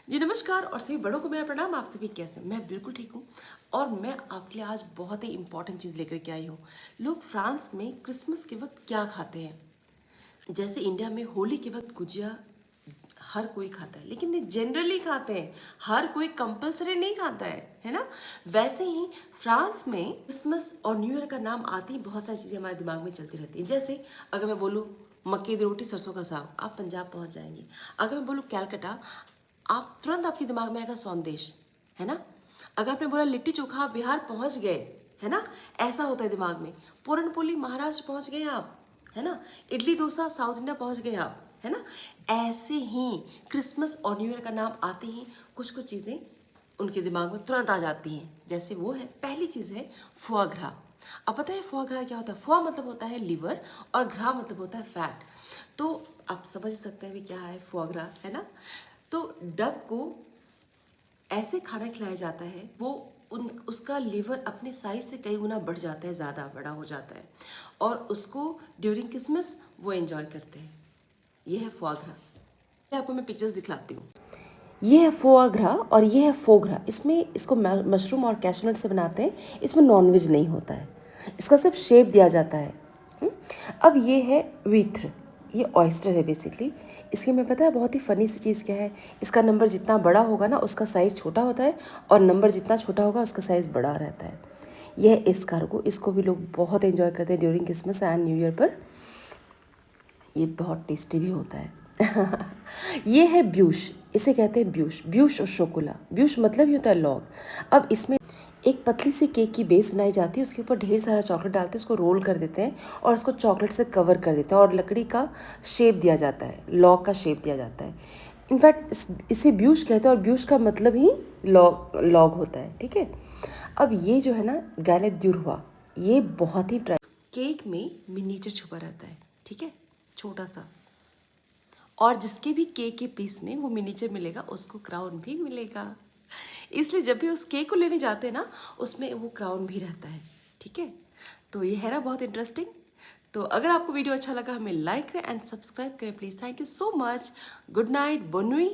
जी नमस्कार और सभी बड़ों को मेरा प्रणाम। आप सभी कैसे हैं? मैं बिल्कुल ठीक हूँ और मैं आपके लिए आज बहुत ही इंपॉर्टेंट चीज़ लेकर के आई हूँ। लोग फ्रांस में क्रिसमस के वक्त क्या खाते हैं? जैसे इंडिया में होली के वक्त गुजिया हर कोई खाता है, लेकिन ये जनरली खाते हैं, हर कोई कंपलसरी नहीं खाता है ना। वैसे ही फ्रांस में क्रिसमस और न्यू ईयर का नाम आते ही बहुत सारी चीज़ें हमारे दिमाग में चलती रहती हैं। जैसे अगर मैं बोलूँ मक्के की रोटी सरसों का साग, आप पंजाब पहुंच जाएंगे। अगर मैं बोलूँ कैलकाटा, आप तुरंत आपके दिमाग में आएगा सौंदेश, है ना। अगर आपने बोला लिट्टी चोखा, आप बिहार पहुंच गए, है ना। ऐसा होता है दिमाग में। पूरनपोली महाराष्ट्र पहुंच गए आप, है ना। इडली डोसा साउथ इंडिया पहुंच गए आप, है ना। ऐसे ही क्रिसमस और न्यू ईयर का नाम आते ही कुछ कुछ चीज़ें उनके दिमाग में तुरंत आ जाती हैं। जैसे वो है, पहली चीज़ है फुआ ग्रा। अब पता है फुआ ग्रा क्या होता है? फुआ मतलब होता है लिवर और ग्रा मतलब होता है फैट। तो आप समझ सकते हैं भी क्या है फुआ ग्रा, है ना। तो डक को ऐसे खाना खिलाया जाता है, वो उसका लिवर अपने साइज से कई गुना बढ़ जाता है, ज़्यादा बड़ा हो जाता है और उसको ड्यूरिंग क्रिसमस वो एंजॉय करते हैं। ये है फोआग्रा। आपको मैं पिक्चर्स दिखलाती हूँ। ये है फोआग्रा और ये है फोग्रा। इसमें इसको मशरूम और कैशनट से बनाते हैं। इसमें नॉनवेज नहीं होता है, इसका सिर्फ शेप दिया जाता है। अब ये है विथ्र, ये ऑयस्टर है बेसिकली। इसकी में पता है बहुत ही फ़नी सी चीज़ क्या है? इसका नंबर जितना बड़ा होगा ना उसका साइज़ छोटा होता है और नंबर जितना छोटा होगा उसका साइज़ बड़ा रहता है। यह है एस्कारगो। इसको भी लोग बहुत एंजॉय करते हैं during Christmas and new year पर। ये बहुत टेस्टी भी होता है। ये है ब्यूश, इसे कहते हैं ब्यूश। ब्यूश और शोकोला, ब्यूश मतलब ही होता है लॉग। अब इसमें एक पतली सी केक की बेस बनाई जाती है, उसके ऊपर ढेर सारा चॉकलेट डालते हैं, उसको रोल कर देते हैं और उसको चॉकलेट से कवर कर देते हैं और लकड़ी का शेप दिया जाता है, लॉग का शेप दिया जाता है। इनफैक्ट इसे ब्यूश कहते हैं और ब्यूश का मतलब ही लॉग होता है, ठीक है। अब ये जो है ना गैलेप ड्यूरवा, ये बहुत ही केक में मिनीचर छुपा रहता है, ठीक है, छोटा सा। और जिसके भी केक के पीस में वो मिनीचर मिलेगा उसको क्राउन भी मिलेगा। इसलिए जब भी उस केक को लेने जाते हैं ना उसमें वो क्राउन भी रहता है, ठीक है। तो ये है ना बहुत इंटरेस्टिंग। तो अगर आपको वीडियो अच्छा लगा हमें लाइक करें एंड सब्सक्राइब करें please. Thank you so much. Good night, बोन नुई।